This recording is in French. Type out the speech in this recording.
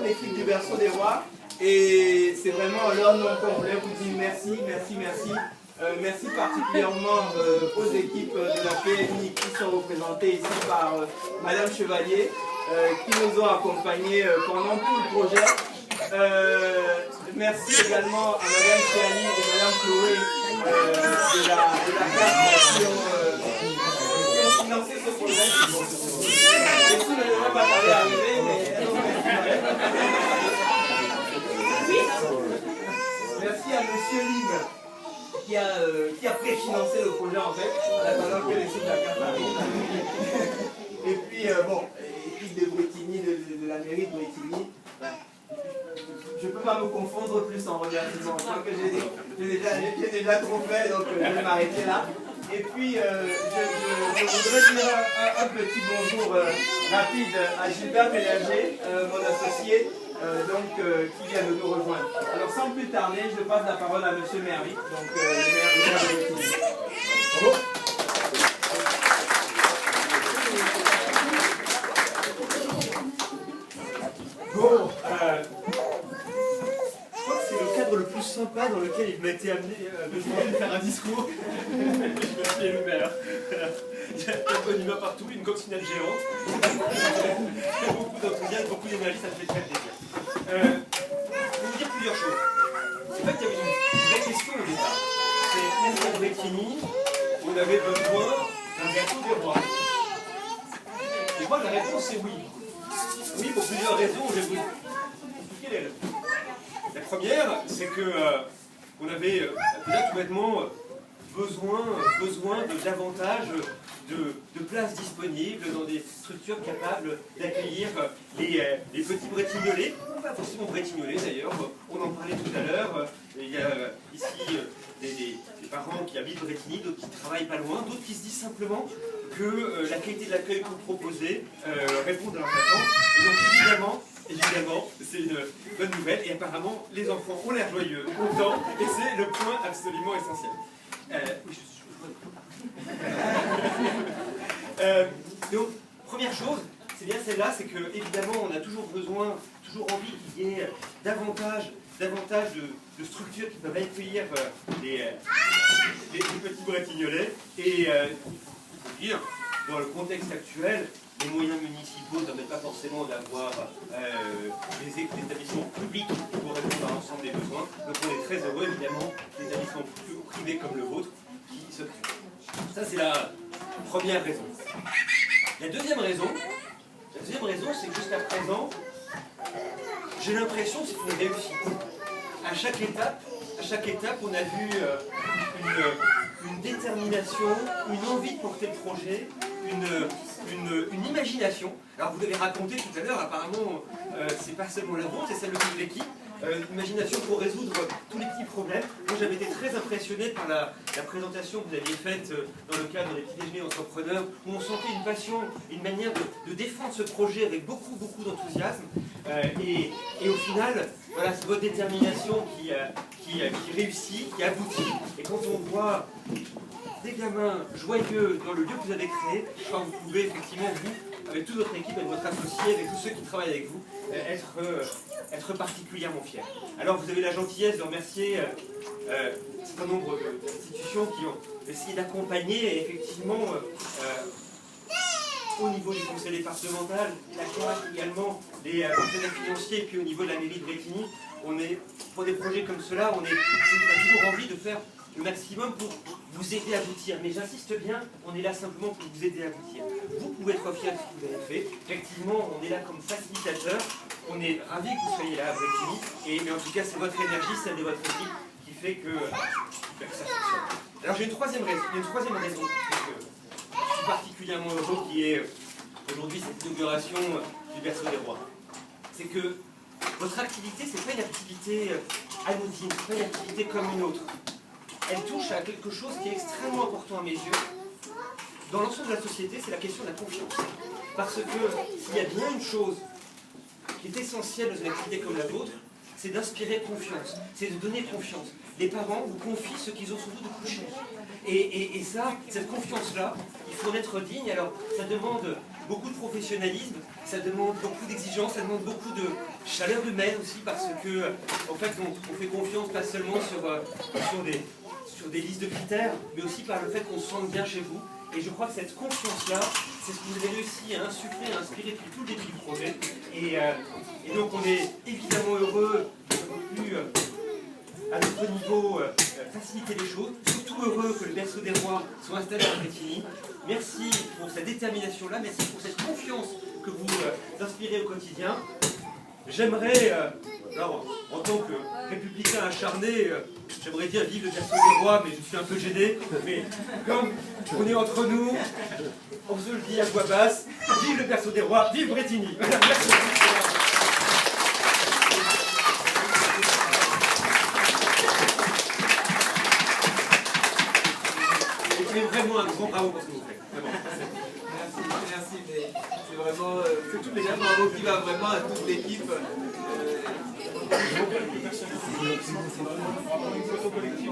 l'équipe du Berceau des Rois. Et c'est vraiment l'honneur qu'on voulait vous dire merci, merci, merci. Merci particulièrement aux équipes de la PMI qui sont représentées ici par Madame Chevalier, qui nous ont accompagnés pendant tout le projet. Merci également à Madame Chiali et Madame Chloé de la CAF qui ont financé ce projet. Les sous ne devraient pas tarder à arriver, mais elles ont merci à Monsieur Libre qui a préfinancé le projet en fait, en attendant que les sous de la CAF arrivent. Et puis bon, l'équipe de Bretigny, de la mairie de Bretigny, je ne peux pas me confondre plus en remerciement. Je crois que j'ai déjà trop fait, donc je vais m'arrêter là. Et puis, je voudrais dire un petit bonjour rapide à Gilbert Mélanger, mon associé, qui vient de nous rejoindre. Alors, sans plus tarder, je passe la parole à M. Mervi, donc le maire de Bretigny. Bravo. Bon, je crois que c'est le cadre le plus sympa dans lequel il m'a été amené de faire un discours. Je me suis élu il y a un bon humain partout, une coccinelle géante. Beaucoup d'enthousiasme, beaucoup d'énergie, ça me fait très plaisir. Je vais vous dire plusieurs choses. C'est vrai qu'il y avait une vraie question au départ. C'est est-ce qu'à Bretigny, on avait besoin d'un Berceau des Rois? Et moi, la réponse est oui. Oui, pour plusieurs raisons, je vais vous expliquer les raisons. La première, c'est que on avait déjà tout bêtement besoin de davantage de places disponibles dans des structures capables d'accueillir les petits Bretignolais, pas forcément Bretignolais d'ailleurs, on en parlait tout à l'heure, il y a ici des parents qui habitent Bretigny, d'autres qui travaillent pas loin, d'autres qui se disent simplement que la qualité de l'accueil que vous proposez répond à leurs attentes. Et donc évidemment, c'est une bonne nouvelle. Et apparemment, les enfants ont l'air joyeux, contents, et c'est le point absolument essentiel. Donc, première chose, c'est bien celle-là, c'est que évidemment, on a toujours envie qu'il y ait davantage de structures qui peuvent accueillir les petits Bretignolais. Et dire, dans le contexte actuel, les moyens municipaux ne permettent pas forcément d'avoir des établissements publics pour répondre à l'ensemble des besoins. Donc on est très heureux évidemment des établissements privés comme le vôtre qui s'occupent. Ça c'est la première raison. La deuxième raison, c'est que jusqu'à présent, j'ai l'impression que c'est une réussite. À chaque étape, on a vu une détermination, une envie de porter le projet, une imagination. Alors vous l'avez raconté tout à l'heure, apparemment c'est pas seulement la vôtre, c'est celle de toute l'équipe. Imagination pour résoudre tous les petits problèmes. Moi j'avais été très impressionné par la présentation que vous aviez faite dans le cadre des petits déjeuners entrepreneurs, où on sentait une passion, une manière de défendre ce projet avec beaucoup d'enthousiasme. Et au final, voilà, c'est votre détermination qui réussit, qui aboutit. Et quand on voit des gamins joyeux dans le lieu que vous avez créé, je crois que vous pouvez effectivement, vous, avec toute votre équipe, avec votre associé, avec tous ceux qui travaillent avec vous, être particulièrement fiers. Alors vous avez la gentillesse de remercier un certain nombre d'institutions qui ont essayé d'accompagner effectivement au niveau du conseil départemental, la CAF également, les partenaires financiers, et puis au niveau de la mairie de Bretigny, pour des projets comme cela, on a toujours envie de faire le maximum pour vous aider à aboutir. Mais j'insiste bien, on est là simplement pour vous aider à aboutir. Vous pouvez être fiers de ce que vous avez fait. Effectivement, on est là comme facilitateur. On est ravis que vous soyez là à Bretigny. Mais en tout cas, c'est votre énergie, celle de votre équipe, qui fait que ça fonctionne. Alors j'ai une troisième raison. Je suis particulièrement heureux qui est aujourd'hui cette inauguration du Berceau des Rois. C'est que votre activité, c'est pas une activité anodine, c'est pas une activité comme une autre. Elle touche à quelque chose qui est extrêmement important à mes yeux. Dans l'ensemble de la société, c'est la question de la confiance. Parce que s'il y a bien une chose qui est essentielle dans une activité comme la vôtre, c'est d'inspirer confiance, c'est de donner confiance. Les parents vous confient ce qu'ils ont sur vous de plus cher. Et ça, cette confiance-là, il faut en être digne. Alors, ça demande beaucoup de professionnalisme, ça demande beaucoup d'exigence, ça demande beaucoup de chaleur humaine aussi, parce que en fait on fait confiance pas seulement sur des listes de critères, mais aussi par le fait qu'on se sente bien chez vous. Et je crois que cette confiance-là, c'est ce que vous avez réussi à insuffler, à inspirer depuis tout le début du projet. Et donc on est évidemment heureux d'avoir pu, à notre niveau, faciliter les choses. Surtout heureux que le berceau des rois soit installé à Brétigny. Merci pour cette détermination-là, merci pour cette confiance que vous inspirez au quotidien. J'aimerais, alors, en tant que républicain acharné, j'aimerais dire vive le berceau des rois, mais je suis un peu gêné. Mais comme on est entre nous, on se le dit à voix basse, vive le berceau des rois, vive Brétigny. Merci. Et vraiment un grand bravo pour ce que vous faites. Vraiment. Merci, mais c'est vraiment c'est tout un bravo qui va vraiment à toute l'équipe. C'est vraiment une photo collective.